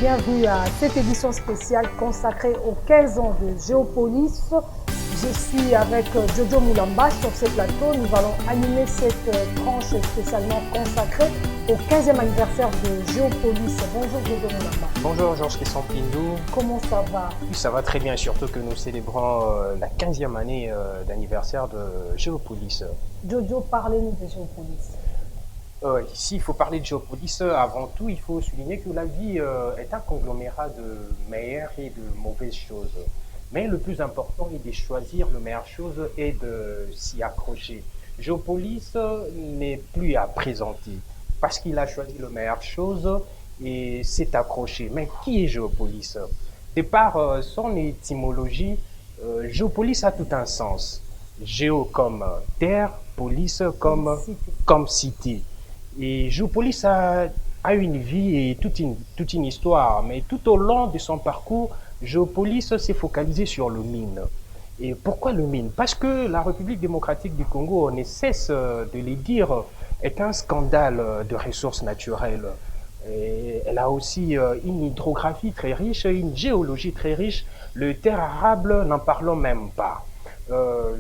bienvenue à cette édition spéciale consacrée aux 15 ans de Géopolis. Je suis avec Jojo Moulamba sur ce plateau. Nous allons animer cette tranche spécialement consacrée au 15e anniversaire de Géopolis. Bonjour Jojo Moulamba. Bonjour Georges Kessant-Pindou. Comment ça va? Oui, ça va très bien, surtout que nous célébrons la 15e année d'anniversaire de Géopolis. Jojo, parlez-nous de Géopolis. Ici, il faut parler de Géopolis. Avant tout, il faut souligner que la vie est un conglomérat de meilleures et de mauvaises choses. Mais le plus important est de choisir la meilleure chose et de s'y accrocher. Géopolis n'est plus à présenter parce qu'il a choisi la meilleure chose et s'est accroché. Mais qui est Géopolis? De par son étymologie, Géopolis a tout un sens. Géo comme terre, polis comme cité. Et Géopolis a une vie et toute une histoire, mais tout au long de son parcours, Géopolis s'est focalisé sur le mine. Et pourquoi le mine? Parce que la République démocratique du Congo, on ne cesse de le dire, est un scandale de ressources naturelles. Et elle a aussi une hydrographie très riche, une géologie très riche. Le terre arable, n'en parlons même pas.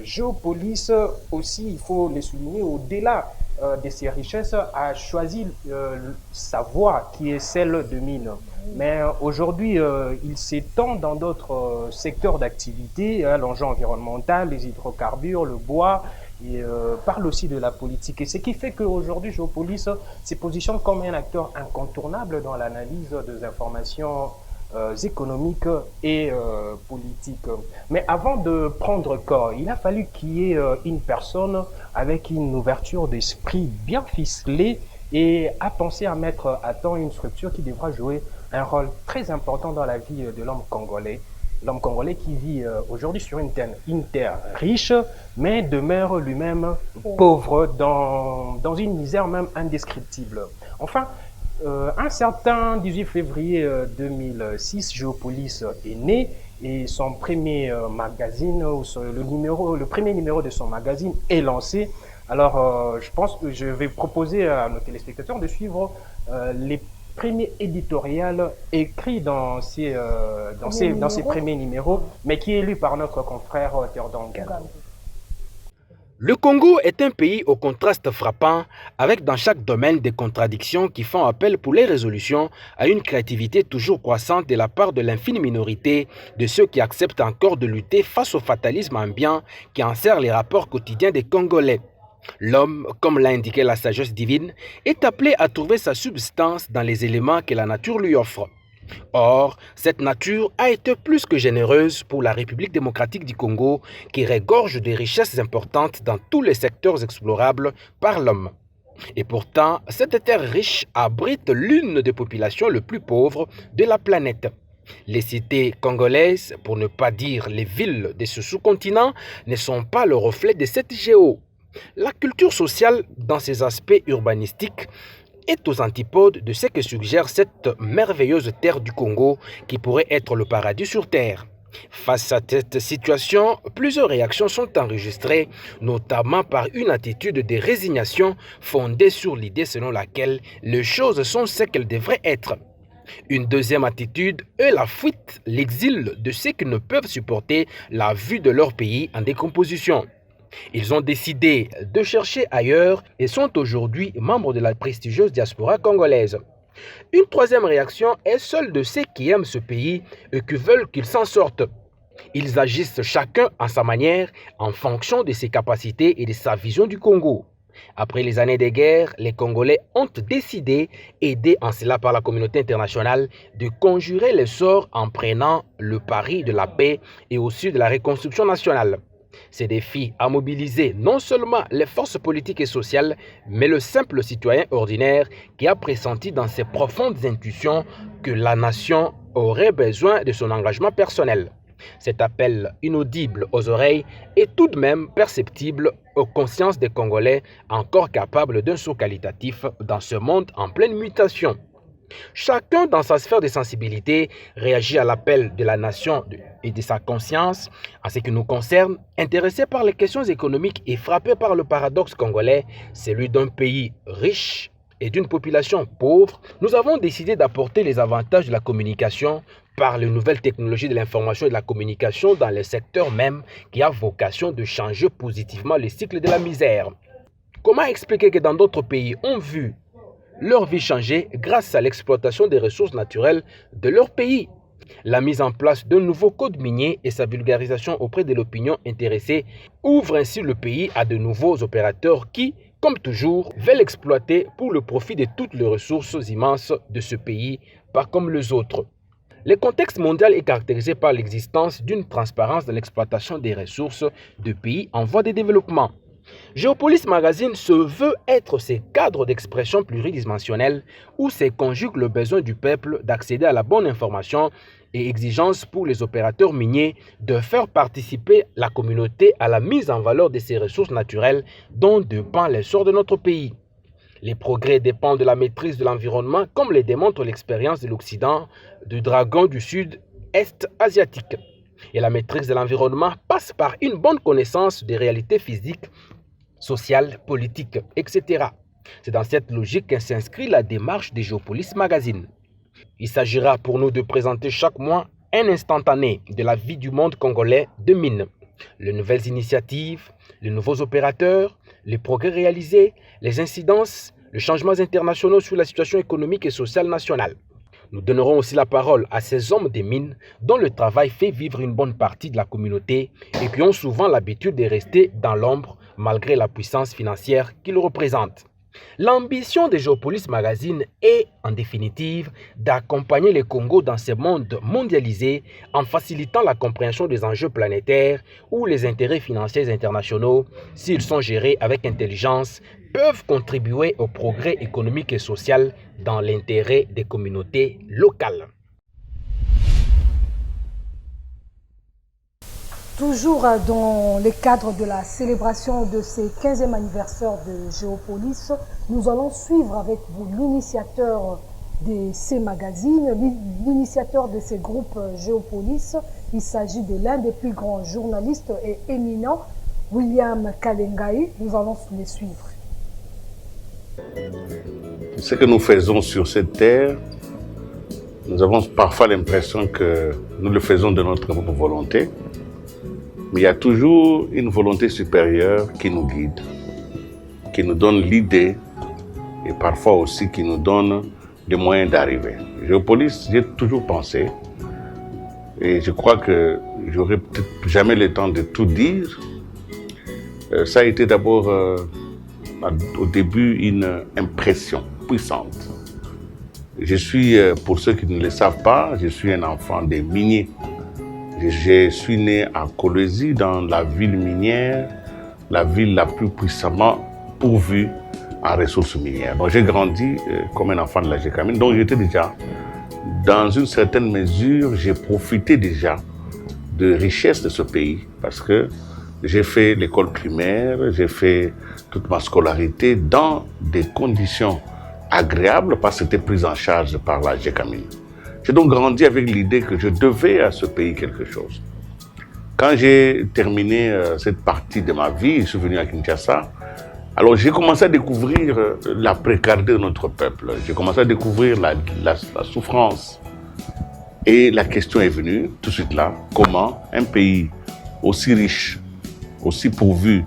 Géopolis aussi, il faut le souligner, au-delà de ses richesses, a choisi sa voie qui est celle de mine. Mais aujourd'hui, il s'étend dans d'autres secteurs d'activité, l'enjeu environnemental, les hydrocarbures, le bois, et parle aussi de la politique. Et ce qui fait qu'aujourd'hui, Géopolis se positionne comme un acteur incontournable dans l'analyse des informations économiques et politiques. Mais avant de prendre corps, il a fallu qu'il y ait une personne avec une ouverture d'esprit bien ficelée et à penser à mettre à temps une structure qui devra jouer un rôle très important dans la vie de l'homme congolais. L'homme congolais qui vit aujourd'hui sur une terre riche, mais demeure lui-même pauvre dans une misère même indescriptible. Enfin, un certain 18 février 2006, Géopolis est né et son premier magazine, le premier numéro de son magazine est lancé. Alors, je pense que je vais proposer à nos téléspectateurs de suivre les premiers éditorial écrit dans ces premiers numéros, mais qui est lu par notre confrère Théodore Ngana. Le Congo est un pays au contraste frappant, avec dans chaque domaine des contradictions qui font appel pour les résolutions à une créativité toujours croissante de la part de l'infime minorité de ceux qui acceptent encore de lutter face au fatalisme ambiant qui enserre les rapports quotidiens des Congolais. L'homme, comme l'a indiqué la sagesse divine, est appelé à trouver sa substance dans les éléments que la nature lui offre. Or, cette nature a été plus que généreuse pour la République démocratique du Congo qui regorge de richesses importantes dans tous les secteurs explorables par l'homme. Et pourtant, cette terre riche abrite l'une des populations les plus pauvres de la planète. Les cités congolaises, pour ne pas dire les villes de ce sous-continent, ne sont pas le reflet de cette géo. La culture sociale, dans ses aspects urbanistiques, est aux antipodes de ce que suggère cette merveilleuse terre du Congo qui pourrait être le paradis sur terre. Face à cette situation, plusieurs réactions sont enregistrées, notamment par une attitude de résignation fondée sur l'idée selon laquelle les choses sont ce qu'elles devraient être. Une deuxième attitude est la fuite, l'exil de ceux qui ne peuvent supporter la vue de leur pays en décomposition. Ils ont décidé de chercher ailleurs et sont aujourd'hui membres de la prestigieuse diaspora congolaise. Une troisième réaction est celle de ceux qui aiment ce pays et qui veulent qu'il s'en sorte. Ils agissent chacun à sa manière en fonction de ses capacités et de sa vision du Congo. Après les années de guerre, les Congolais ont décidé, aidés en cela par la communauté internationale, de conjurer les sorts en prenant le pari de la paix et aussi de la reconstruction nationale. Ces défis a mobilisé non seulement les forces politiques et sociales, mais le simple citoyen ordinaire qui a pressenti dans ses profondes intuitions que la nation aurait besoin de son engagement personnel. Cet appel inaudible aux oreilles est tout de même perceptible aux consciences des Congolais encore capables d'un saut qualitatif dans ce monde en pleine mutation. Chacun dans sa sphère de sensibilité réagit à l'appel de la nation et de sa conscience. En ce qui nous concerne, intéressé par les questions économiques et frappé par le paradoxe congolais, celui d'un pays riche et d'une population pauvre, nous avons décidé d'apporter les avantages de la communication par les nouvelles technologies de l'information et de la communication dans les secteurs même qui a vocation de changer positivement le cycle de la misère. Comment expliquer que dans d'autres pays ont vu leur vie changer grâce à l'exploitation des ressources naturelles de leur pays? La mise en place d'un nouveau code minier et sa vulgarisation auprès de l'opinion intéressée ouvrent ainsi le pays à de nouveaux opérateurs qui, comme toujours, veulent exploiter pour le profit de toutes les ressources immenses de ce pays, pas comme les autres. Le contexte mondial est caractérisé par l'existence d'une transparence dans l'exploitation des ressources de pays en voie de développement. Géopolis Magazine se veut être ce cadre d'expression pluridimensionnel où se conjugue le besoin du peuple d'accéder à la bonne information et exigence pour les opérateurs miniers de faire participer la communauté à la mise en valeur de ces ressources naturelles dont dépend l'essor de notre pays. Les progrès dépendent de la maîtrise de l'environnement comme le démontre l'expérience de l'Occident du dragon du Sud-Est asiatique. Et la maîtrise de l'environnement passe par une bonne connaissance des réalités physiques, sociales, politiques, etc. C'est dans cette logique que s'inscrit la démarche de Géopolis Magazine. Il s'agira pour nous de présenter chaque mois un instantané de la vie du monde congolais de mine, les nouvelles initiatives, les nouveaux opérateurs, les progrès réalisés, les incidences, les changements internationaux sur la situation économique et sociale nationale. Nous donnerons aussi la parole à ces hommes des mines dont le travail fait vivre une bonne partie de la communauté et qui ont souvent l'habitude de rester dans l'ombre malgré la puissance financière qu'ils représentent. L'ambition de Géopolis Magazine est, en définitive, d'accompagner le Congo dans ce monde mondialisé en facilitant la compréhension des enjeux planétaires où les intérêts financiers internationaux, s'ils sont gérés avec intelligence, peuvent contribuer au progrès économique et social dans l'intérêt des communautés locales. Toujours dans le cadre de la célébration de ce 15e anniversaire de Géopolis, nous allons suivre avec vous l'initiateur de ces magazines, l'initiateur de ces groupes Géopolis. Il s'agit de l'un des plus grands journalistes et éminents, William Kalengai. Nous allons les suivre. Ce que nous faisons sur cette terre, nous avons parfois l'impression que nous le faisons de notre propre volonté. Mais il y a toujours une volonté supérieure qui nous guide, qui nous donne l'idée et parfois aussi qui nous donne les moyens d'arriver. Géopolis, j'ai toujours pensé, et je crois que j'aurai peut-être jamais le temps de tout dire. Ça a été d'abord au début une impression puissante. Je suis, pour ceux qui ne le savent pas, je suis un enfant des miniers. Je suis né à Kolwezi, dans la ville minière, la ville la plus puissamment pourvue en ressources minières. Donc j'ai grandi comme un enfant de la Gécamine. Donc j'étais déjà, dans une certaine mesure, j'ai profité déjà de richesse de ce pays parce que j'ai fait l'école primaire, j'ai fait toute ma scolarité dans des conditions agréables parce que c'était pris en charge par la Gécamine. J'ai donc grandi avec l'idée que je devais à ce pays quelque chose. Quand j'ai terminé cette partie de ma vie, je suis venu à Kinshasa, alors j'ai commencé à découvrir la précarité de notre peuple. J'ai commencé à découvrir la souffrance. Et la question est venue tout de suite là, comment un pays aussi riche, aussi pourvu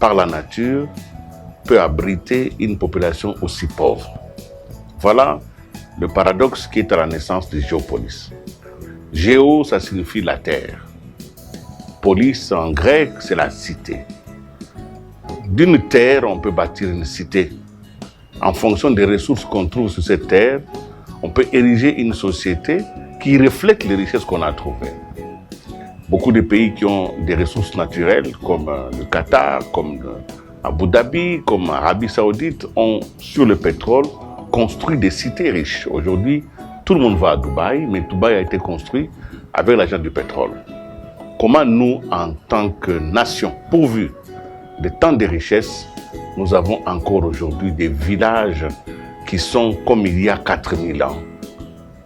par la nature, peut abriter une population aussi pauvre. Voilà le paradoxe qui est à la naissance de Géopolis. Géo, ça signifie la terre. Polis, en grec, c'est la cité. D'une terre, on peut bâtir une cité. En fonction des ressources qu'on trouve sur cette terre, on peut ériger une société qui reflète les richesses qu'on a trouvées. Beaucoup de pays qui ont des ressources naturelles, comme le Qatar, comme Abu Dhabi, comme Arabie Saoudite, ont, sur le pétrole, construit des cités riches. Aujourd'hui, tout le monde va à Dubaï, mais Dubaï a été construit avec l'argent du pétrole. Comment nous, en tant que nation pourvue de tant de richesses, nous avons encore aujourd'hui des villages qui sont comme il y a 4000 ans?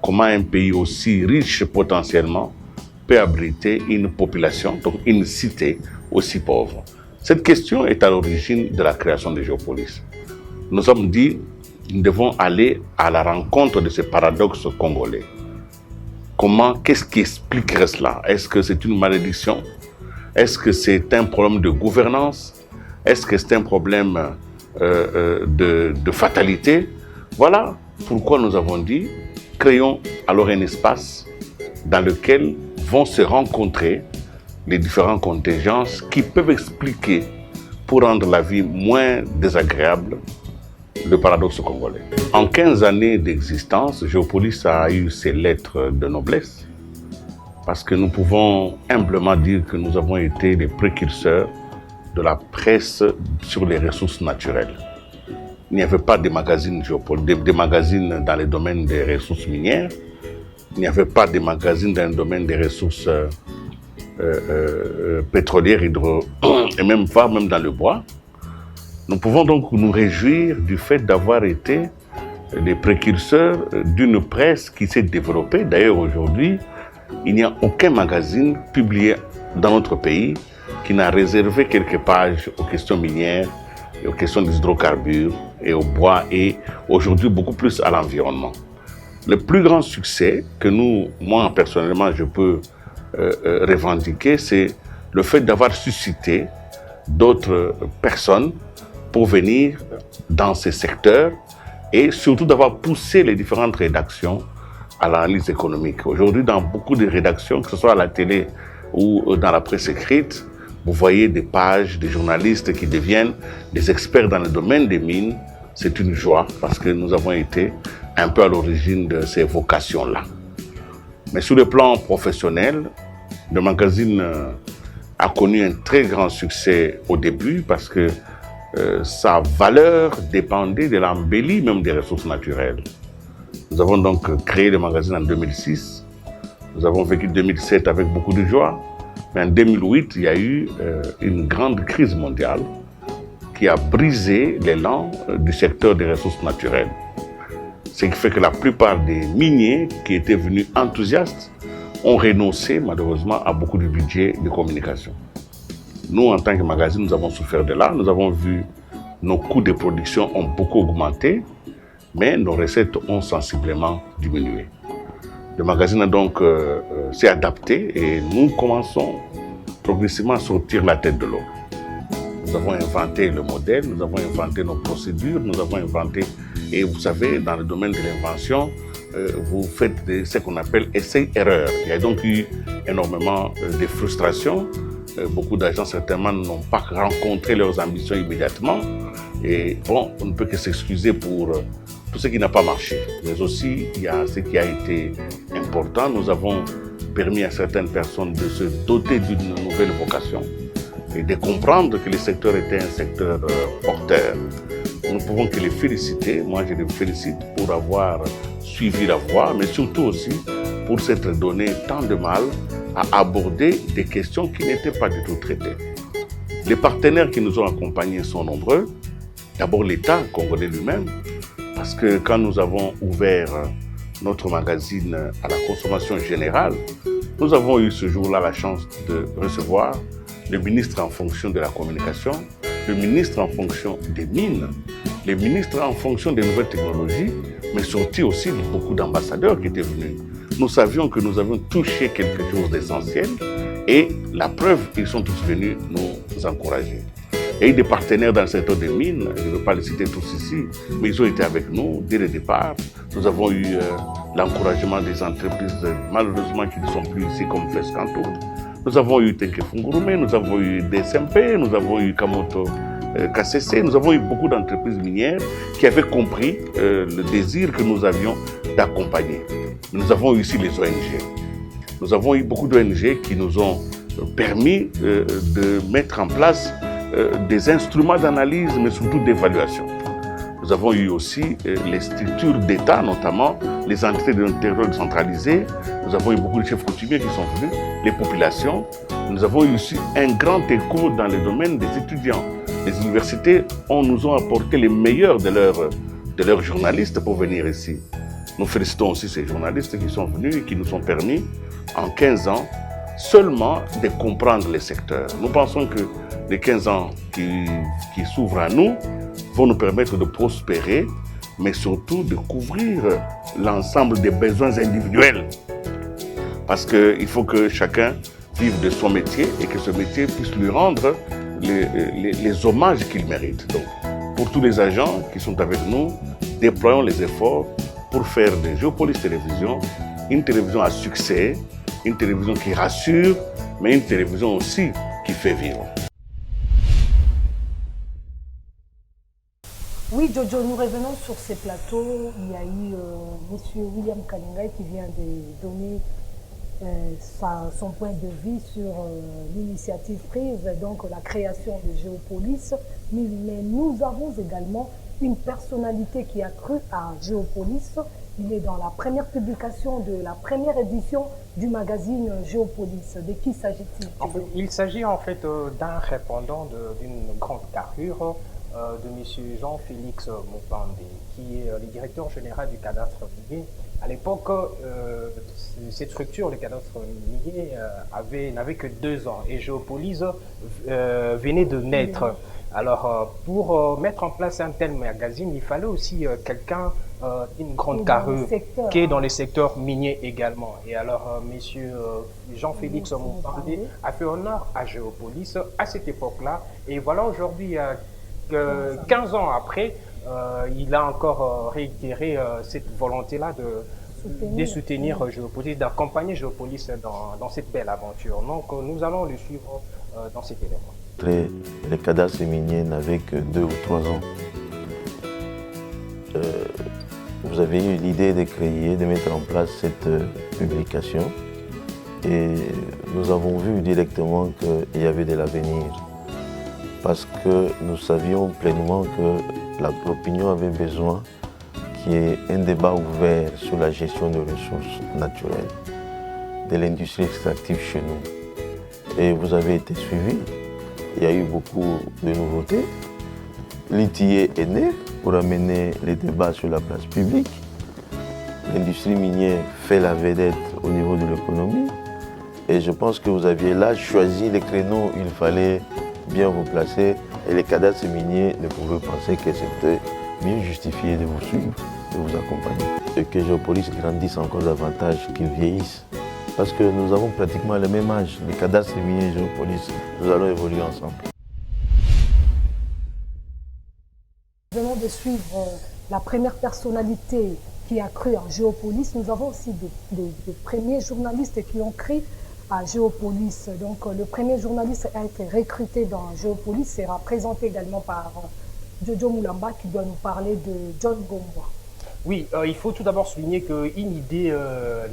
Comment un pays aussi riche potentiellement peut abriter une population, donc une cité aussi pauvre? Cette question est à l'origine de la création de Géopolis. Nous sommes dit, nous devons aller à la rencontre de ces paradoxes congolais. Qu'est-ce qui expliquerait cela? Est-ce que c'est une malédiction? Est-ce que c'est un problème de gouvernance? Est-ce que c'est un problème de fatalité? Voilà pourquoi nous avons dit, créons alors un espace dans lequel vont se rencontrer les différentes contingences qui peuvent expliquer, pour rendre la vie moins désagréable, le paradoxe congolais. En 15 années d'existence, Géopolis a eu ses lettres de noblesse parce que nous pouvons humblement dire que nous avons été les précurseurs de la presse sur les ressources naturelles. Il n'y avait pas de magazines des magazines dans le domaine des ressources minières, il n'y avait pas de magazines dans le domaine des ressources pétrolières, et même dans le bois. Nous pouvons donc nous réjouir du fait d'avoir été les précurseurs d'une presse qui s'est développée. D'ailleurs, aujourd'hui, il n'y a aucun magazine publié dans notre pays qui n'a réservé quelques pages aux questions minières et aux questions des hydrocarbures et au bois et aujourd'hui beaucoup plus à l'environnement. Le plus grand succès que moi personnellement, je peux revendiquer, c'est le fait d'avoir suscité d'autres personnes pour venir dans ces secteurs et surtout d'avoir poussé les différentes rédactions à l'analyse économique. Aujourd'hui, dans beaucoup de rédactions, que ce soit à la télé ou dans la presse écrite, vous voyez des pages, des journalistes qui deviennent des experts dans le domaine des mines. C'est une joie parce que nous avons été un peu à l'origine de ces vocations-là. Mais sur le plan professionnel, le magazine a connu un très grand succès au début parce que sa valeur dépendait de l'embellie même des ressources naturelles. Nous avons donc créé le magazine en 2006. Nous avons vécu 2007 avec beaucoup de joie. Mais en 2008, il y a eu une grande crise mondiale qui a brisé l'élan du secteur des ressources naturelles. Ce qui fait que la plupart des miniers qui étaient venus enthousiastes ont renoncé malheureusement à beaucoup de budget de communication. Nous, en tant que magazine, nous avons souffert de là. Nous avons vu nos coûts de production ont beaucoup augmenté, mais nos recettes ont sensiblement diminué. Le magazine donc s'est adapté et nous commençons progressivement à sortir la tête de l'eau. Nous avons inventé le modèle, nous avons inventé nos procédures, nous avons inventé, et vous savez, dans le domaine de l'invention, vous faites ce qu'on appelle essai-erreur. Il y a donc eu énormément de frustrations. Beaucoup d'agents certainement n'ont pas rencontré leurs ambitions immédiatement. Et bon, on ne peut que s'excuser pour tout ce qui n'a pas marché. Mais aussi, il y a ce qui a été important. Nous avons permis à certaines personnes de se doter d'une nouvelle vocation et de comprendre que le secteur était un secteur porteur. Nous ne pouvons que les féliciter. Moi, je les félicite pour avoir suivi la voie, mais surtout aussi pour s'être donné tant de mal à aborder des questions qui n'étaient pas du tout traitées. Les partenaires qui nous ont accompagnés sont nombreux. D'abord l'État congolais lui-même, parce que quand nous avons ouvert notre magazine à la consommation générale, nous avons eu ce jour-là la chance de recevoir le ministre en fonction de la communication, le ministre en fonction des mines, le ministre en fonction des nouvelles technologies, mais surtout aussi beaucoup d'ambassadeurs qui étaient venus. Nous savions que nous avions touché quelque chose d'essentiel et la preuve, ils sont tous venus nous encourager. Il y a eu des partenaires dans le secteur des mines, je ne veux pas les citer tous ici, mais ils ont été avec nous dès le départ. Nous avons eu l'encouragement des entreprises, malheureusement, qui ne sont plus ici, comme Fescanto. Nous avons eu Tenke Fungurume, nous avons eu DSMP, nous avons eu Kamoto KCC, nous avons eu beaucoup d'entreprises minières qui avaient compris le désir que nous avions d'accompagner. Nous avons eu aussi les ONG. Nous avons eu beaucoup d'ONG qui nous ont permis de mettre en place des instruments d'analyse, mais surtout d'évaluation. Nous avons eu aussi les structures d'État, notamment les entités de notre territoire décentralisé. Nous avons eu beaucoup de chefs coutumiers qui sont venus, les populations. Nous avons eu aussi un grand écho dans le domaine des étudiants. Les universités nous ont apporté les meilleurs de leurs journalistes pour venir ici. Nous félicitons aussi ces journalistes qui sont venus et qui nous ont permis, en 15 ans, seulement de comprendre les secteurs. Nous pensons que les 15 ans qui s'ouvrent à nous vont nous permettre de prospérer mais surtout de couvrir l'ensemble des besoins individuels. Parce qu'il faut que chacun vive de son métier et que ce métier puisse lui rendre les hommages qu'il mérite. Donc, pour tous les agents qui sont avec nous, déployons les efforts pour faire de Géopolis Télévision une télévision à succès, une télévision qui rassure, mais une télévision aussi qui fait vivre. Oui, Jojo, nous revenons sur ces plateaux. Il y a eu M. William Kalingai qui vient de donner son point de vue sur l'initiative prise, donc la création de Géopolis. Mais nous avons également une personnalité qui a cru à Géopolis. Il est dans la première publication de la première édition du magazine Géopolis. De qui s'agit-il? Il s'agit en fait d'un répondant d'une grande carrure, de M. Jean-Félix Mopande, qui est le directeur général du cadastre minier. À l'époque, cette structure, le cadastre minier, n'avait que 2 ans et Géopolis venait de naître. Alors, pour mettre en place un tel magazine, il fallait aussi quelqu'un d'une grande carrure qui est dans le secteur minier également. Et alors, M. Jean-Félix Mopande a fait honneur à Géopolis à cette époque-là. Et voilà, aujourd'hui, 15 ans après, il a encore réitéré cette volonté-là de soutenir Géopolis, d'accompagner Géopolis dans cette belle aventure. Donc nous allons le suivre dans cet élément. Les cadastres miniers n'avaient que 2 ou 3 ans. Vous avez eu l'idée de créer, de mettre en place cette publication et nous avons vu directement qu'il y avait de l'avenir. Parce que nous savions pleinement que l'opinion avait besoin qu'il y ait un débat ouvert sur la gestion des ressources naturelles, de l'industrie extractive chez nous. Et vous avez été suivis, il y a eu beaucoup de nouveautés. L'ITIE est né pour amener les débats sur la place publique. L'industrie minière fait la vedette au niveau de l'économie. Et je pense que vous aviez là choisi les créneaux où il fallait bien vous placer et les cadastres miniers ne pouvaient penser que c'était mieux justifié de vous suivre, de vous accompagner. Et que Géopolis grandisse encore davantage, qu'il vieillisse. Parce que nous avons pratiquement le même âge, les cadastres miniers et Géopolis, nous allons évoluer ensemble. Nous venons de suivre la première personnalité qui a cru en Géopolis. Nous avons aussi des premiers journalistes qui ont cru à Géopolis. Donc le premier journaliste a été recruté dans Géopolis, sera présenté également par Jojo Moulamba qui doit nous parler de John Gombwa. Oui, il faut tout d'abord souligner qu'une idée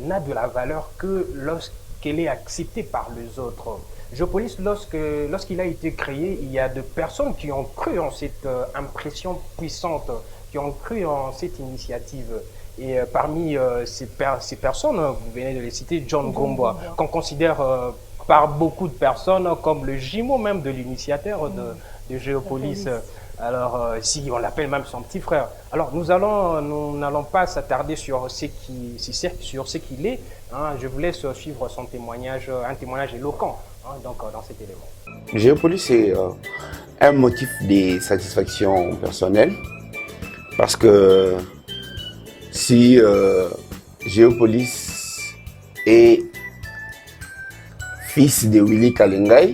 n'a de la valeur que lorsqu'elle est acceptée par les autres. Géopolis, lorsqu'il a été créé, il y a de personnes qui ont cru en cette impression puissante, qui ont cru en cette initiative. Et parmi ces personnes, vous venez de les citer, John Gombwa, qu'on considère par beaucoup de personnes comme le jumeau même de l'initiateur de Géopolis. Alors, si on l'appelle même son petit frère. Alors, nous n'allons pas s'attarder sur ce qu'il est. Hein. Je vous laisse suivre son témoignage, un témoignage éloquent donc, dans cet élément. Géopolis est un motif de satisfaction personnelle parce que si Géopolis est fils de Willy Kalingai,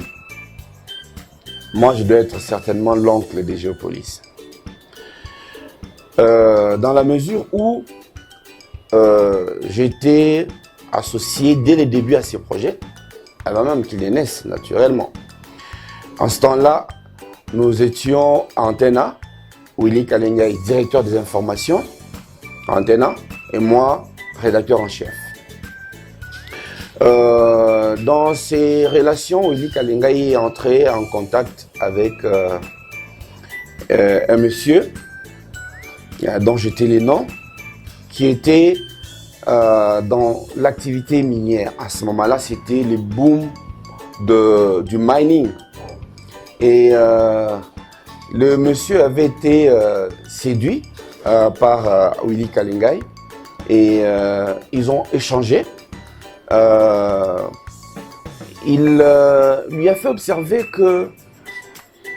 moi je dois être certainement l'oncle de Géopolis. Dans la mesure où j'étais associé dès le début à ces projets, avant même qu'ils naissent naturellement. En ce temps-là, nous étions à Antena, Willy Kalingai, directeur des informations, Antena, et moi, rédacteur en chef. Dans ces relations, Willy Kalingai est entré en contact avec un monsieur dont j'étais le nom, qui était dans l'activité minière. À ce moment-là, c'était le boom du mining. Et le monsieur avait été séduit par Willy Kalingai et ils ont échangé. Il lui a fait observer que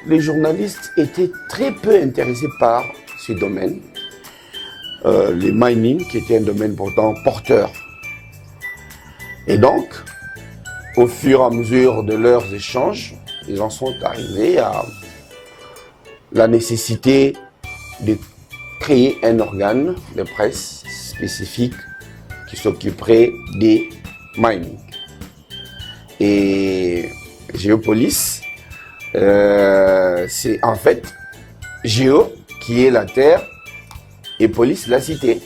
les journalistes étaient très peu intéressés par ce domaine. les mining, qui était un domaine pourtant porteur. Et donc, au fur et à mesure de leurs échanges, ils en sont arrivés à la nécessité de créer un organe de presse spécifique qui s'occuperait des mining. Et Géopolis, c'est en fait Géo qui est la terre et Polis la cité.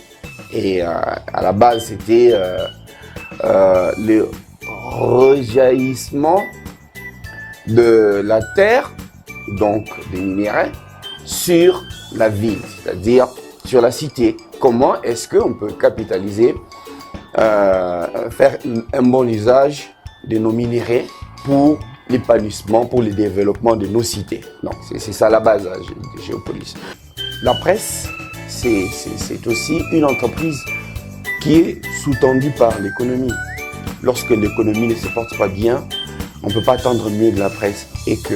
Et à la base, c'était le rejaillissement de la terre, donc des minéraux, sur la ville, c'est-à-dire sur la cité. Comment est-ce qu'on peut capitaliser, faire un bon usage de nos minéraux pour l'épanouissement, pour le développement de nos cités. Donc c'est ça la base de Géopolis. La presse, c'est aussi une entreprise qui est sous-tendue par l'économie. Lorsque l'économie ne se porte pas bien, on ne peut pas attendre mieux de la presse. Et que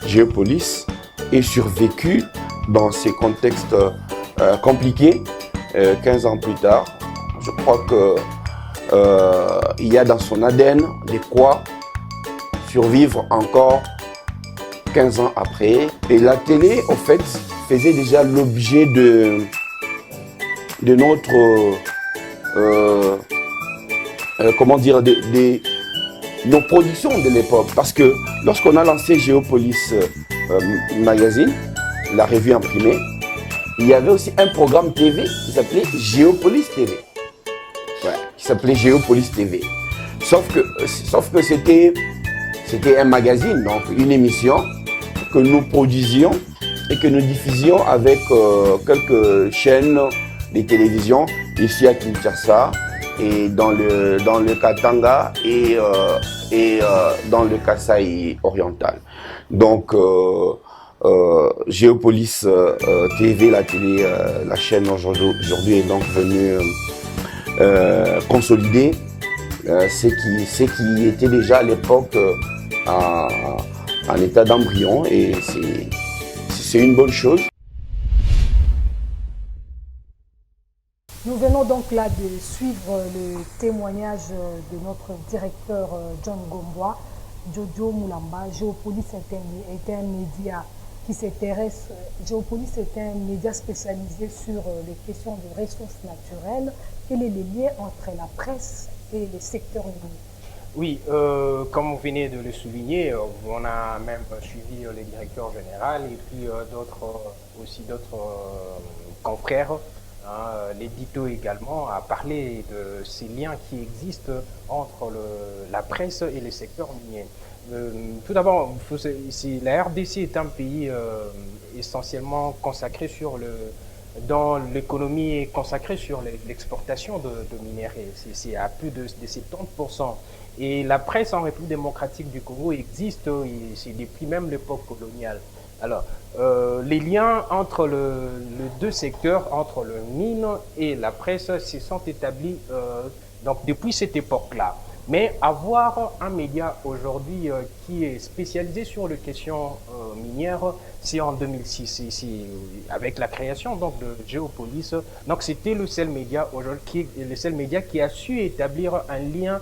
Géopolis ait survécu dans ces contextes compliqués, 15 ans plus tard, je crois qu'il y a dans son ADN de quoi survivre encore 15 ans après. Et la télé, en fait, faisait déjà l'objet de notre, comment dire, nos productions de l'époque. Parce que lorsqu'on a lancé Géopolis Magazine, la revue imprimée, il y avait aussi un programme TV qui s'appelait Géopolis TV. Ouais, qui s'appelait Géopolis TV. Sauf que c'était un magazine, donc une émission que nous produisions et que nous diffusions avec quelques chaînes de télévision ici à Kinshasa et dans le Katanga et dans le Kasaï oriental. Donc Géopolis TV, la télé, la chaîne aujourd'hui est donc venue consolider ce qui était déjà à l'époque en état d'embryon, et c'est une bonne chose. Nous venons donc là de suivre le témoignage de notre directeur John Gombois. Jojo Moulamba. Géopolis est un média qui s'intéresse. Géopolis est un média spécialisé sur les questions de ressources naturelles. Quel est le lien entre la presse et le secteur minier? Oui, comme vous venez de le souligner, on a même suivi le directeur général et puis d'autres confrères, l'édito également, a parlé de ces liens qui existent entre la presse et le secteur minier. Tout d'abord, la RDC est un pays essentiellement consacré dans l'économie est consacrée sur l'exportation de minéraux. C'est à plus de 70%. Et la presse en République démocratique du Congo existe, c'est depuis même l'époque coloniale. Alors, les liens entre les deux secteurs, entre le mine et la presse, se sont établis donc depuis cette époque-là. Mais avoir un média aujourd'hui qui est spécialisé sur les questions minières, c'est en 2006, avec la création donc de Géopolis. Donc c'était le seul média aujourd'hui, qui a su établir un lien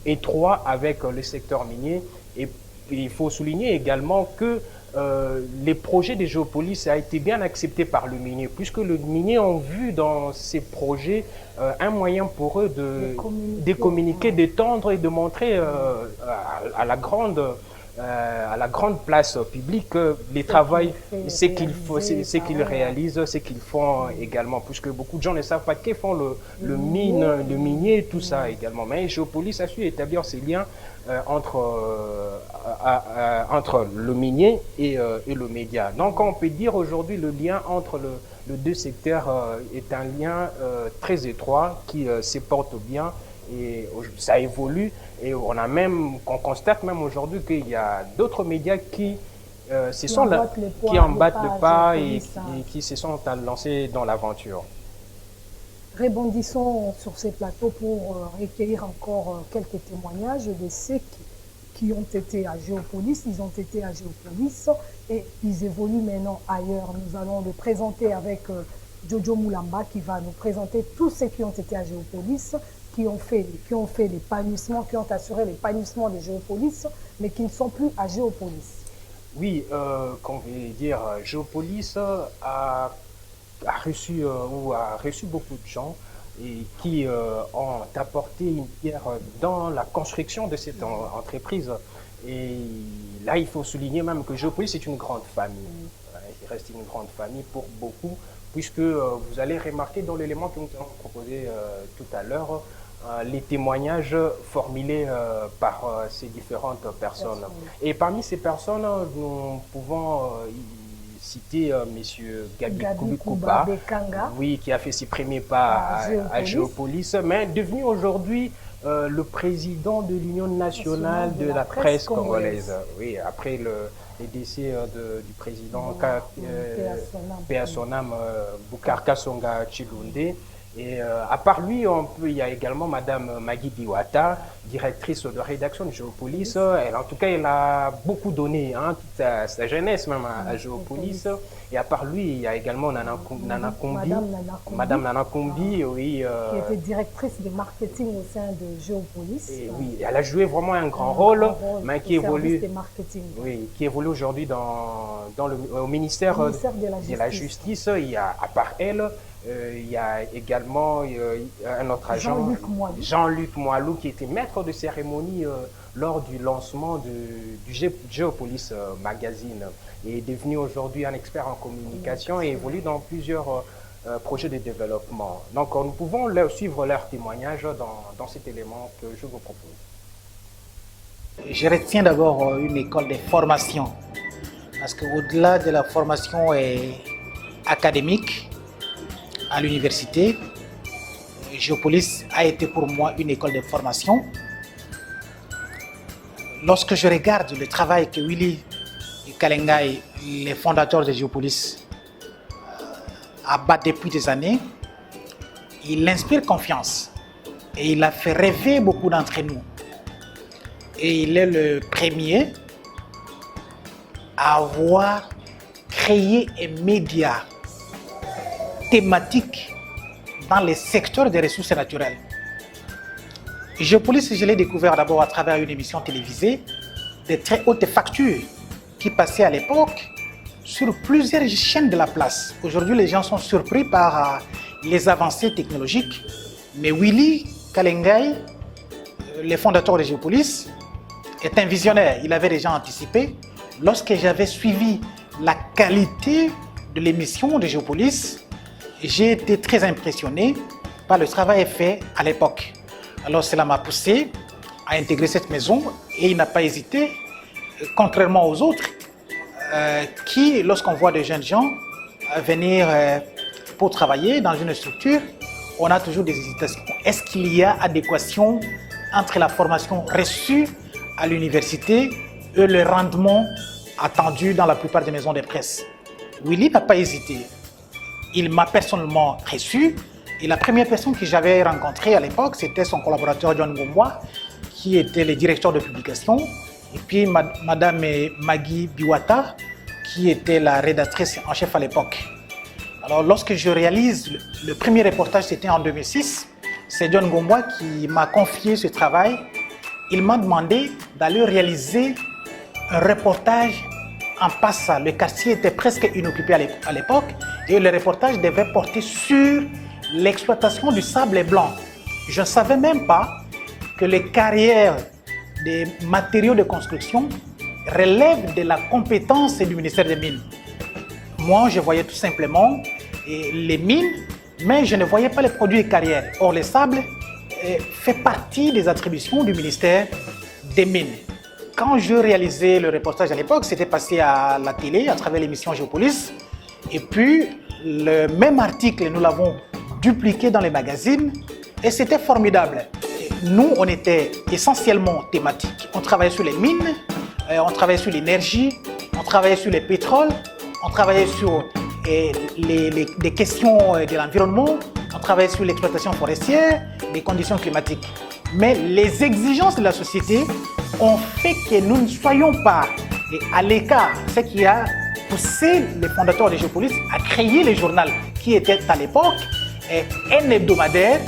étroit avec le secteur minier. Et il faut souligner également que les projets de Géopolis a été bien acceptés par le minier, puisque le minier ont vu dans ces projets un moyen pour eux de communiquer, d'étendre et de montrer à la grande place publique les travaux, ce qu'ils réalisent, ce qu'ils font également, puisque beaucoup de gens ne savent pas qu'ils font le minier, tout ça également. Mais Géopolis a su établir ces liens entre le minier et le média. Donc on peut dire aujourd'hui le lien entre les deux secteurs est un lien très étroit qui se porte bien, et ça évolue, et on constate même aujourd'hui qu'il y a d'autres médias qui embattent le pas et qui se sont lancés dans l'aventure. Rebondissons sur ces plateaux pour recueillir encore quelques témoignages de ceux qui ont été à Géopolis. Ils ont été à Géopolis et ils évoluent maintenant ailleurs. Nous allons le présenter avec Jojo Moulamba qui va nous présenter tous ceux qui ont été à Géopolis, qui ont fait l'épanouissement, qui ont assuré l'épanouissement de Géopolis, mais qui ne sont plus à Géopolis. Oui, qu'on veut dire, Géopolis a reçu beaucoup de gens et qui ont apporté une pierre dans la construction de cette entreprise. Et là, il faut souligner même que Géopolis est une grande famille. Il reste une grande famille pour beaucoup, puisque vous allez remarquer dans l'élément que nous allons proposer tout à l'heure, les témoignages formulés par ces différentes personnes. Et parmi ces personnes, nous pouvons citer Monsieur Gabi Kouba, oui, qui a fait ses premiers pas à Géopolis, mais devenu aujourd'hui le président de l'Union nationale de la presse congolaise. Oui, après le décès du président paix à son âme, Boucar Kasonga Chilunde. Et à part lui, il y a également Madame Magui Biwata, directrice de rédaction de Géopolis. Elle, en tout cas, elle a beaucoup donné, hein, toute sa jeunesse même à Géopolis. Et à part lui, il y a également Nana Kombi, Madame Nana Kombi, oui, qui était directrice de marketing au sein de Géopolis. Et oui, elle a joué vraiment un grand rôle, mais qui évolue, oui, qui évolue aujourd'hui au ministère de la Justice. Il y a, à part elle, il y a également un autre agent, Jean-Luc Moalou, qui était maître de cérémonie lors du lancement du Géopolis Magazine et est devenu aujourd'hui un expert en communication et évolue dans plusieurs projets de développement. Donc nous pouvons suivre leurs témoignages dans cet élément que je vous propose. Je retiens d'abord une école de formation, parce qu'au-delà de la formation académique, à l'université, Géopolis a été pour moi une école de formation. Lorsque je regarde le travail que Willy Kalengai, les fondateurs de Géopolis, abattent depuis des années, il inspire confiance et il a fait rêver beaucoup d'entre nous. Et il est le premier à avoir créé un média thématique dans les secteurs des ressources naturelles. Géopolis, je l'ai découvert d'abord à travers une émission télévisée de très haute facture qui passait à l'époque sur plusieurs chaînes de la place. Aujourd'hui, les gens sont surpris par les avancées technologiques, mais Willy Kalengai, le fondateur de Géopolis, est un visionnaire. Il avait déjà anticipé. Lorsque j'avais suivi la qualité de l'émission de Géopolis, j'ai été très impressionné par le travail fait à l'époque. Alors cela m'a poussé à intégrer cette maison et il n'a pas hésité, contrairement aux autres, qui, lorsqu'on voit des jeunes gens venir pour travailler dans une structure, on a toujours des hésitations. Est-ce qu'il y a adéquation entre la formation reçue à l'université et le rendement attendu dans la plupart des maisons de presse? Willy n'a pas hésité. Il m'a personnellement reçu et la première personne que j'avais rencontrée à l'époque, c'était son collaborateur John Ngomwa, qui était le directeur de publication, et puis Madame Magui Biwata, qui était la rédactrice en chef à l'époque. Alors lorsque je réalise le premier reportage, c'était en 2006, c'est John Ngomwa qui m'a confié ce travail. Il m'a demandé d'aller réaliser un reportage en Passa. Le quartier était presque inoccupé à l'époque et le reportage devait porter sur l'exploitation du sable blanc. Je ne savais même pas que les carrières des matériaux de construction relèvent de la compétence du ministère des Mines. Moi, je voyais tout simplement les mines, mais je ne voyais pas les produits et carrières. Or, le sable fait partie des attributions du ministère des Mines. Quand je réalisais le reportage à l'époque, c'était passé à la télé à travers l'émission Géopolis. Et puis, le même article, nous l'avons dupliqué dans les magazines et c'était formidable. Nous, on était essentiellement thématiques. On travaillait sur les mines, on travaillait sur l'énergie, on travaillait sur les pétroles, on travaillait sur les questions de l'environnement, on travaillait sur l'exploitation forestière, les conditions climatiques. Mais les exigences de la société ont fait que nous ne soyons pas à l'écart, ce qui a poussé les fondateurs de Géopolis à créer le journal qui était à l'époque un hebdomadaire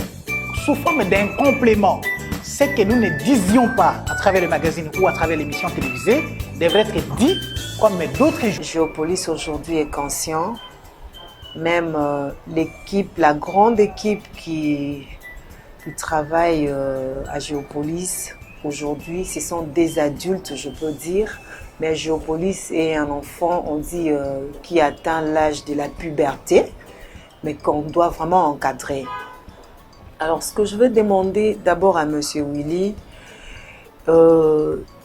sous forme d'un complément. Ce que nous ne disions pas à travers le magazine ou à travers l'émission télévisée devrait être dit comme d'autres. Géopolis aujourd'hui est conscient, même l'équipe, la grande équipe qui travaille à Géopolis aujourd'hui, ce sont des adultes, je peux dire, mais Géopolis est un enfant, on dit, qui atteint l'âge de la puberté, mais qu'on doit vraiment encadrer. Alors, ce que je veux demander d'abord à M. Willy,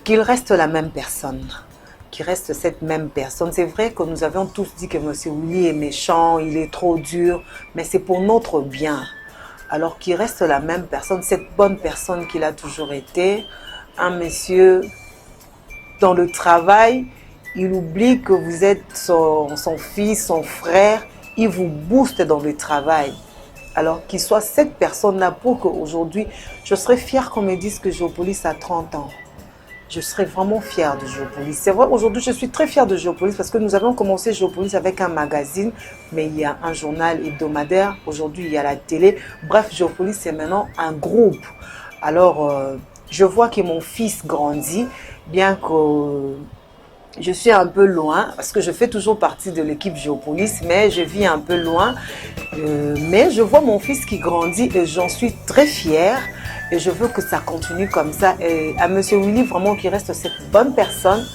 qu'il reste la même personne, qu'il reste cette même personne. C'est vrai que nous avions tous dit que M. Willy est méchant, il est trop dur, mais c'est pour notre bien. Alors qu'il reste la même personne, cette bonne personne qu'il a toujours été, un monsieur dans le travail, il oublie que vous êtes son fils, son frère, il vous booste dans le travail. Alors qu'il soit cette personne-là pour qu'aujourd'hui, je serais fière qu'on me dise que Géopolis a 30 ans. Je serais vraiment fière de Géopolis. C'est vrai, aujourd'hui, je suis très fière de Géopolis parce que nous avons commencé Géopolis avec un magazine, mais il y a un journal hebdomadaire. Aujourd'hui, il y a la télé. Bref, Géopolis, c'est maintenant un groupe. Alors, je vois que mon fils grandit, bien que je suis un peu loin, parce que je fais toujours partie de l'équipe Géopolis, mais je vis un peu loin. Mais je vois mon fils qui grandit et j'en suis très fière. Et je veux que ça continue comme ça. Et à M. Willy, vraiment, qui reste cette bonne personne,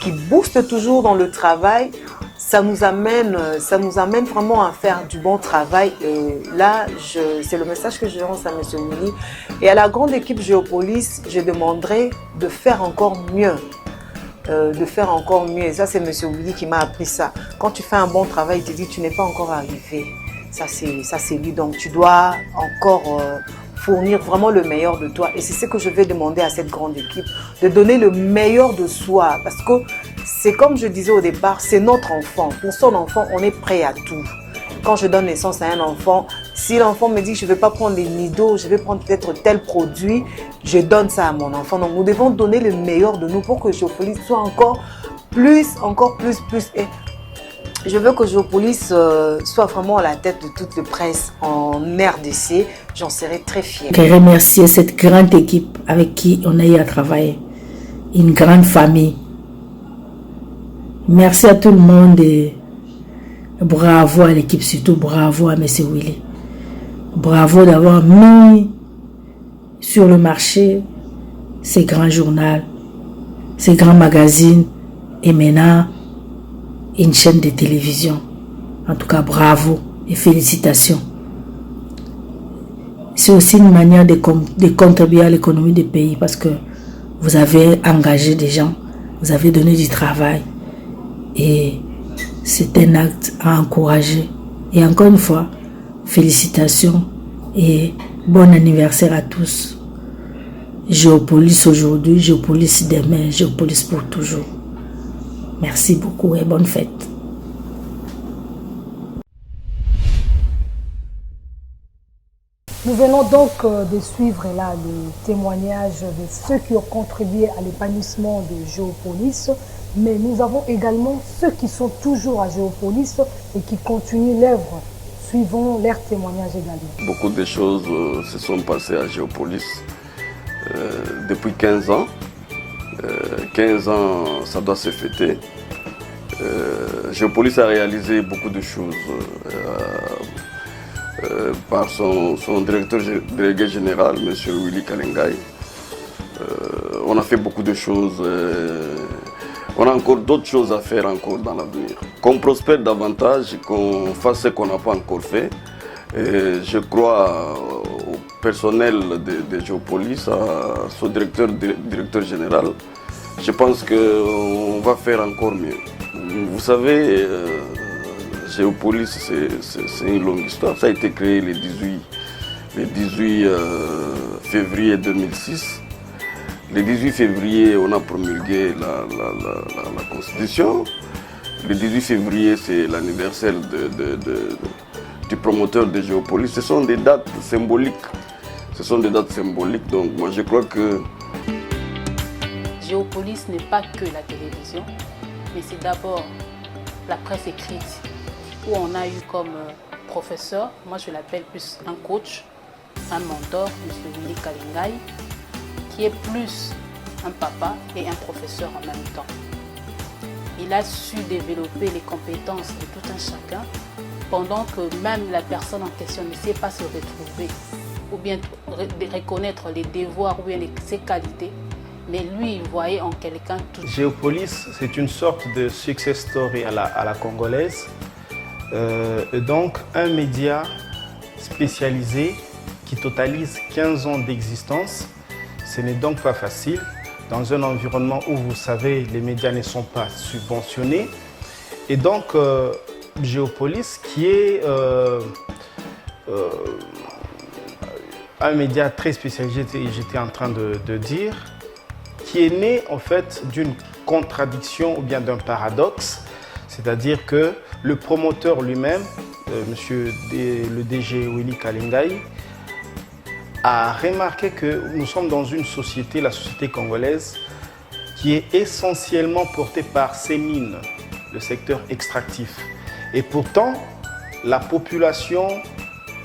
qui booste toujours dans le travail, ça nous amène vraiment à faire du bon travail. Et là, c'est le message que je lance à M. Willy. Et à la grande équipe Géopolis, je demanderai de faire encore mieux. Et ça, c'est M. Willy qui m'a appris ça. Quand tu fais un bon travail, il te dit tu n'es pas encore arrivé. Ça, c'est lui. Donc, tu dois encore fournir vraiment le meilleur de toi. Et c'est ce que je vais demander à cette grande équipe, de donner le meilleur de soi. Parce que c'est comme je disais au départ, c'est notre enfant. Pour son enfant, on est prêt à tout. Quand je donne naissance à un enfant, si l'enfant me dit que je ne vais pas prendre les nidos, je vais prendre peut-être tel produit, je donne ça à mon enfant. Donc nous devons donner le meilleur de nous pour que Géopolis soit encore plus. Et je veux que Géopolis soit vraiment à la tête de toute la presse en RDC. J'en serai très fière. Je remercie cette grande équipe avec qui on a eu à travailler. Une grande famille. Merci à tout le monde et bravo à l'équipe, surtout bravo à M. Willy. Bravo d'avoir mis sur le marché ces grands journaux, ces grands magazines et maintenant une chaîne de télévision. En tout cas, bravo et félicitations. C'est aussi une manière de contribuer à l'économie du pays parce que vous avez engagé des gens, vous avez donné du travail et c'est un acte à encourager. Et encore une fois, félicitations et bon anniversaire à tous. Géopolis aujourd'hui, Géopolis demain, Géopolis pour toujours. Merci beaucoup et bonne fête. Nous venons donc de suivre là le témoignage de ceux qui ont contribué à l'épanouissement de Géopolis, mais nous avons également ceux qui sont toujours à Géopolis et qui continuent l'œuvre. Suivons leurs témoignages également. Beaucoup de choses se sont passées à Géopolis depuis 15 ans. 15 ans, ça doit se fêter. Géopolis a réalisé beaucoup de choses par son directeur délégué général, M. Willy Kalengai. On a fait beaucoup de choses. On a encore d'autres choses à faire encore dans l'avenir. Qu'on prospère davantage, qu'on fasse ce qu'on n'a pas encore fait. Et je crois au personnel de Géopolis, à son directeur général. Je pense qu'on va faire encore mieux. Vous savez, Géopolis, c'est une longue histoire. Ça a été créé le 18 février 2006. Le 18 février, on a promulgué la Constitution. Le 18 février, c'est l'anniversaire du promoteur de Géopolis. Ce sont des dates symboliques. Donc moi, je crois que Géopolis n'est pas que la télévision, mais c'est d'abord la presse écrite, où on a eu comme professeur, moi je l'appelle plus un coach, un mentor, M. Willy Kalengai, qui est plus un papa et un professeur en même temps. Il a su développer les compétences de tout un chacun, pendant que même la personne en question ne sait pas se retrouver, ou bien reconnaître les devoirs ou bien ses qualités, mais lui, il voyait en quelqu'un tout. Géopolis, c'est une sorte de success story à la congolaise. Donc, un média spécialisé qui totalise 15 ans d'existence. Ce n'est donc pas facile dans un environnement où, vous savez, les médias ne sont pas subventionnés. Et donc, Géopolis, qui est un média très spécialisé, j'étais en train de dire, qui est né en fait d'une contradiction ou bien d'un paradoxe, c'est-à-dire que le promoteur lui-même, le DG Willy Kalengai, a remarqué que nous sommes dans une société, la société congolaise, qui est essentiellement portée par ces mines, le secteur extractif. Et pourtant, la population,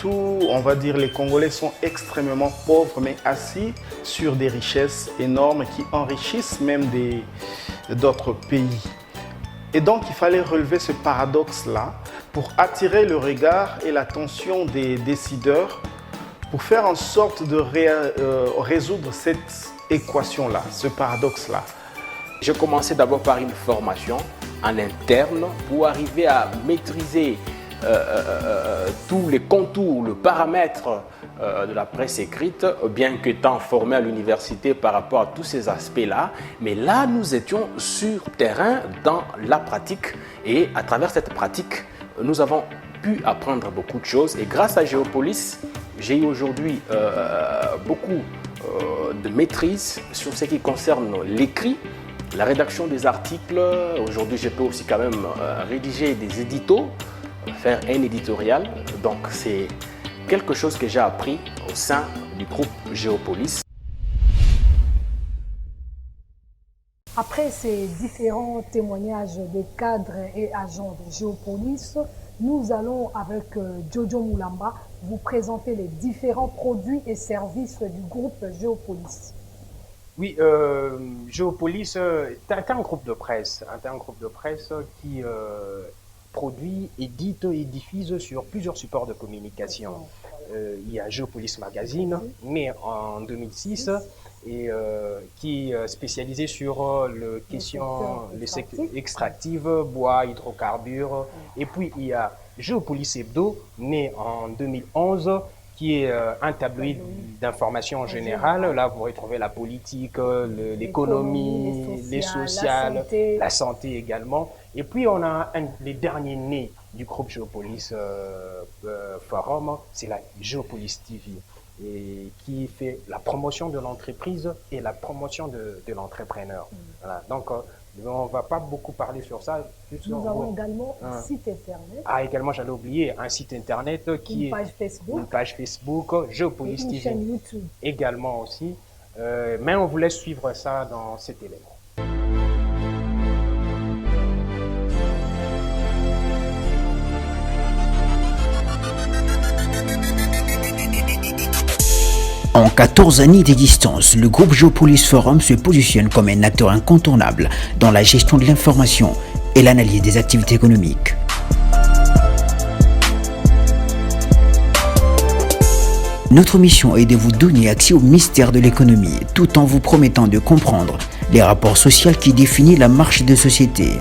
on va dire, les Congolais sont extrêmement pauvres, mais assis sur des richesses énormes qui enrichissent même d'autres pays. Et donc, il fallait relever ce paradoxe-là pour attirer le regard et l'attention des décideurs, pour faire en sorte de résoudre cette équation-là, ce paradoxe-là. J'ai commencé d'abord par une formation en interne pour arriver à maîtriser tous les contours, le paramètre de la presse écrite, bien qu'étant formé à l'université par rapport à tous ces aspects-là. Mais là, nous étions sur terrain dans la pratique, et à travers cette pratique, nous avons pu apprendre beaucoup de choses. Et grâce à Géopolis, j'ai eu aujourd'hui beaucoup de maîtrise sur ce qui concerne l'écrit, la rédaction des articles. Aujourd'hui, je peux aussi quand même rédiger des éditos, faire un éditorial. Donc, c'est quelque chose que j'ai appris au sein du groupe Géopolis. Après ces différents témoignages des cadres et agents de Géopolis, nous allons, avec Jojo Moulamba, vous présenter les différents produits et services du groupe Géopolis. Oui, Géopolis est un groupe de presse, qui produit, édite et diffuse sur plusieurs supports de communication. Il y a Géopolis Magazine, né en 2006, et qui est spécialisé sur les secteurs extractifs, bois, hydrocarbures. Et puis il y a Géopolis Hebdo, né en 2011, qui est un tabloïd d'information générale. Là, vous retrouvez la politique, l'économie, les sociales, la santé également. Et puis, on a les derniers nés du groupe Géopolis Forum, c'est la Géopolis TV, et qui fait la promotion de l'entreprise et la promotion de l'entrepreneur. Voilà. Donc, on ne va pas beaucoup parler sur ça. Nous avons également un site internet. Également, j'allais oublier, un site internet qui est une page Facebook, Géopolis TV. Une chaîne YouTube. Également aussi. Mais on vous laisse suivre ça dans cet élément. En 14 années d'existence, le groupe Géopolis Forum se positionne comme un acteur incontournable dans la gestion de l'information et l'analyse des activités économiques. Notre mission est de vous donner accès au mystère de l'économie, tout en vous promettant de comprendre les rapports sociaux qui définissent la marche de société.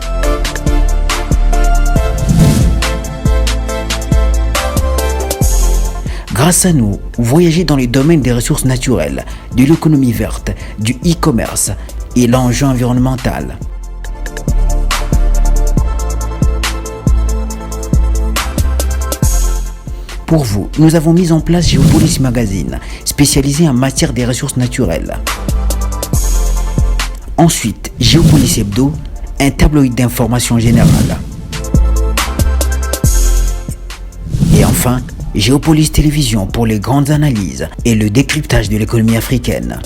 Grâce à nous, voyagez dans les domaines des ressources naturelles, de l'économie verte, du e-commerce et l'enjeu environnemental. Pour vous, nous avons mis en place Géopolis Magazine, spécialisé en matière des ressources naturelles. Ensuite, Géopolis Hebdo, un tabloïd d'information générale. Et enfin, Géopolis Télévision pour les grandes analyses et le décryptage de l'économie africaine.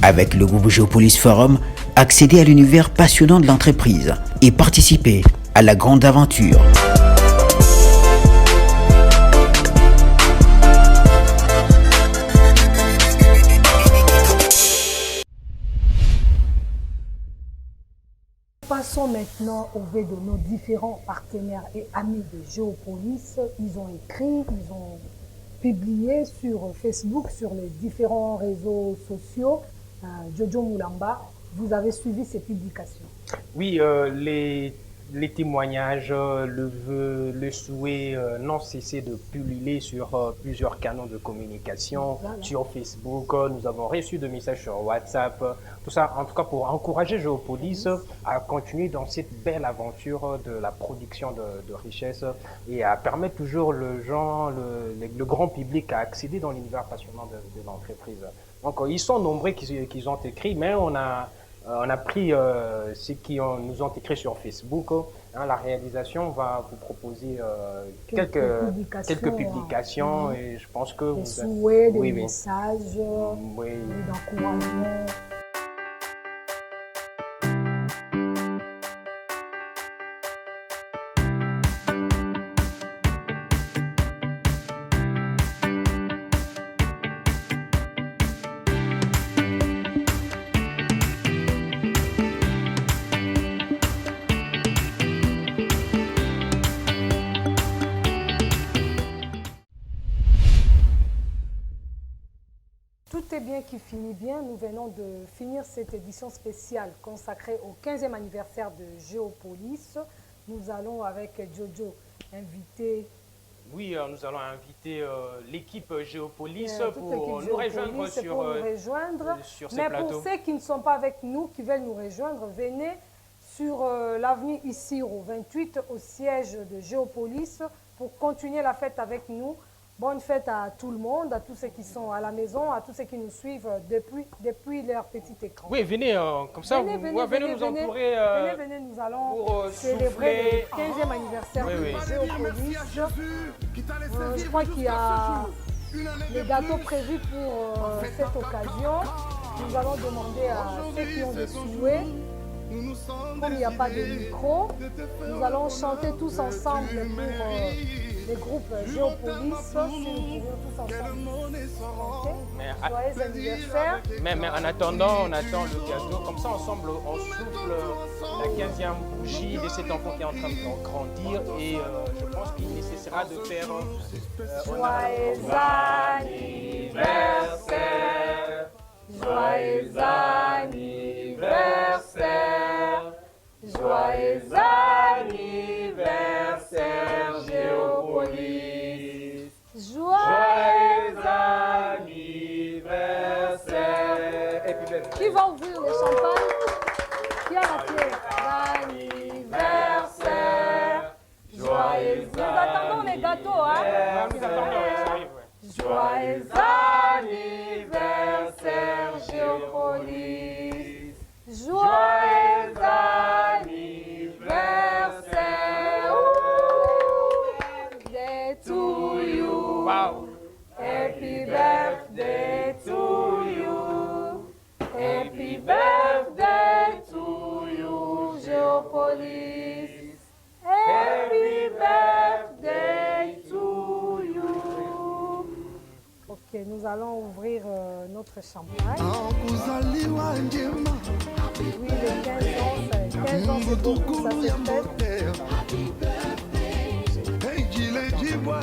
Avec le groupe Géopolis Forum, accédez à l'univers passionnant de l'entreprise et participez à la grande aventure. Passons maintenant au V de nos différents partenaires et amis de Géopolis. Ils ont écrit, ils ont publié sur Facebook, sur les différents réseaux sociaux. Jojo Moulamba, vous avez suivi ces publications? Oui, les témoignages, le vœu, le souhait n'ont cessé de pulluler sur plusieurs canaux de communication, sur Facebook. Nous avons reçu des messages sur WhatsApp. Tout ça, en tout cas, pour encourager Géopolis à continuer dans cette belle aventure de la production de richesses et à permettre toujours le grand public à accéder dans l'univers passionnant de l'entreprise. Donc, ils sont nombreux qui ont écrit, mais on a pris ceux qui nous ont écrit sur Facebook. La réalisation va vous proposer quelques publications et je pense que des souhaits, des messages, des encouragements. Tout est bien qui finit bien. Nous venons de finir cette édition spéciale consacrée au 15e anniversaire de Géopolis. Nous allons avec Jojo inviter... Oui, nous allons inviter l'équipe Géopolis pour nous rejoindre sur ce Mais plateau. pour ceux qui ne sont pas avec nous, qui veulent nous rejoindre, venez sur l'avenue Issiro 28 au siège de Géopolis pour continuer la fête avec nous. Bonne fête à tout le monde, à tous ceux qui sont à la maison, à tous ceux qui nous suivent depuis leur petit écran. Oui, venez, comme ça, venez nous entourer. Venez, nous allons célébrer le 15e anniversaire de Géopolis. Je crois qu'il y a les gâteaux prévus pour cette occasion. Nous allons demander à ceux qui ont des souhaits. Comme il n'y a pas de micro, nous allons chanter tous ensemble pour les groupes Géopolis, si nous pouvons tous ensemble. Joyeux anniversaire. Mais en attendant, on attend le gâteau. Comme ça, ensemble, on souffle la 15e bougie de cet enfant qui est en train de grandir. Et je pense qu'il nécessitera de faire joyeux anniversaire. Joyeux anniversaire. Joyeux anniversaire, Géopolis. Joyeux anniversaire. Qui va ouvrir le champagne? Qui a la clé? Anniversaire. Joyeux anniversaire. Nous attendons les gâteaux, hein? Joyeux anniversaire, Géopolis. Joyeux anniversaire. Birthday to you. Wow. Happy birthday to you. Happy birthday to you, Géopolis. Happy birthday to you. Ok, nous allons ouvrir notre champagne. Oui, les 15 ans, c'est beaucoup, ça se fait.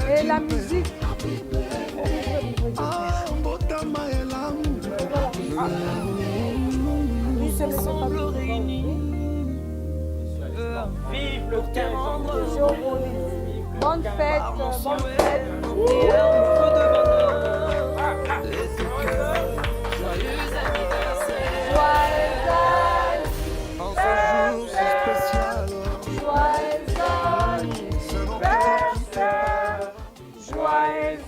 Et la musique. Vive le 15 ans de Géopolis. Bonne fête, bonne fête. Joyeux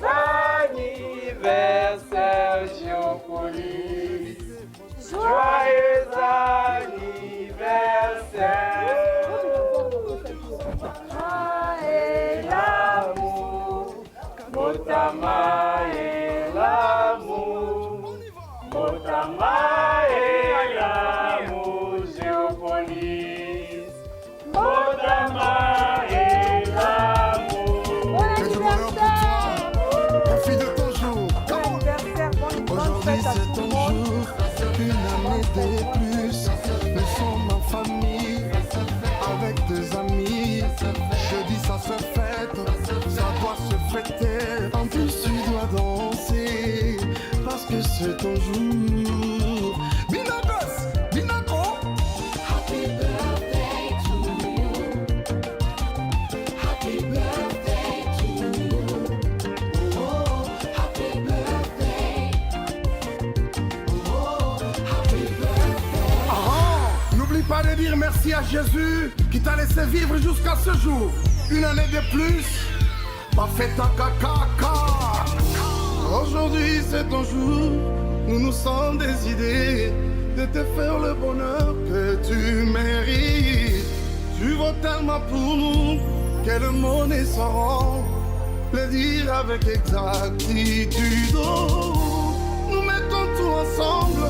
anniversaire, Géopolis. Joyeux anniversaire. Joyeux l'amour, Motama. de plus. Nous sommes en famille, avec des amis. Jeudi ça se fête, ça doit se fêter. En plus tu dois danser, parce que c'est ton jour. Binagos, Binago. Happy birthday to you. Happy birthday to you. Oh, happy birthday. Oh, happy birthday. N'oublie pas de dire merci à Jésus qui t'a laissé vivre jusqu'à ce jour. Une année de plus, pas fait ta caca. Aujourd'hui c'est ton jour, nous nous sommes décidés de te faire le bonheur que tu mérites. Tu vaux tellement pour nous que le monde ne saura le dire avec exactitude. Nous mettons tout ensemble,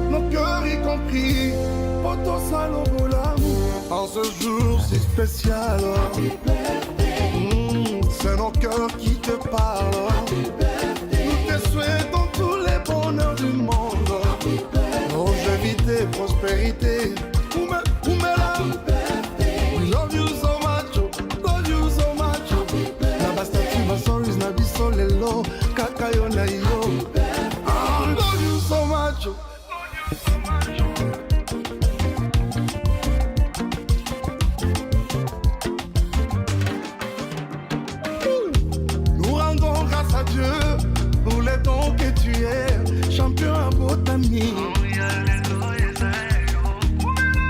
nos cœurs y compris, poto salobo l'amour. En ce jour si spécial, c'est nos cœurs qui te parlent. Nous te souhaitons tous les bonheurs du monde, longévité, prospérité. We love you so much, love you so much. Nabastati masoris nabiso lelo, kakayo na yo. Love you so much. Nous rendons grâce à Dieu pour les dons que tu es, champion à Botanie.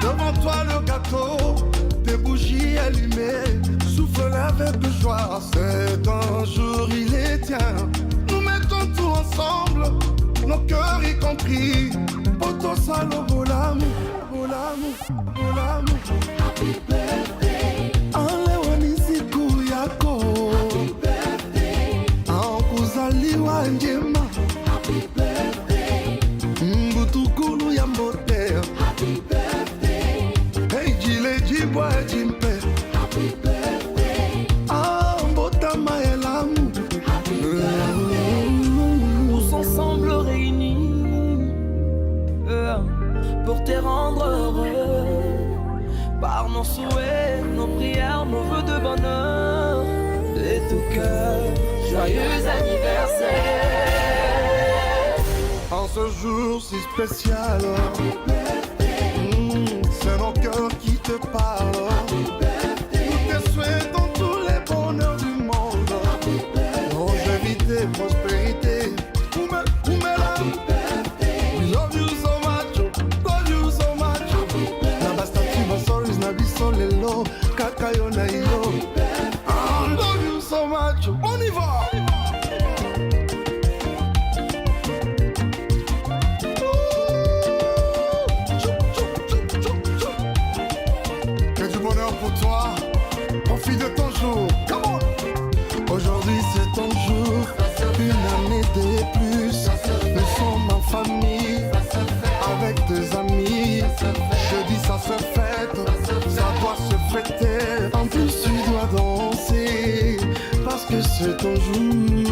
Devant toi le gâteau, tes bougies allumées, souffle avec joie. C'est un jour, il est tien. Nous mettons tout ensemble, nos cœurs y compris. Poto salobo l'amour, l'amour, l'amour. Happy birthday. Alewani yako. Happy birthday. Aokuzaliwa njema. Happy birthday. Mbutukulu ya mbote. Happy birthday. Hey jile jibwa jimpe. Happy birthday. Ah mbota maelamu. Happy birthday. Tous ensemble réunis pour te rendre heureux. Par nos souhaits, nos prières, nos vœux de bonheur, de tout cœur, joyeux anniversaire. En ce jour si spécial, c'est nos cœurs qui te parlent. Nous te souhaitons tous les bonheurs du monde, longévité, prospérité. We love you so much, love you so much. Nabastati masoris nabiso lelo, kakayo na yo. Love you so much. On y va. Que du bonheur pour toi, profite de ton jour. Come on. Aujourd'hui c'est ton jour, une année de plus. Nous sommes en famille, avec des amis. Jeudi ça se fête, ça doit se fêter. En plus tu dois danser, parce que c'est ton jour.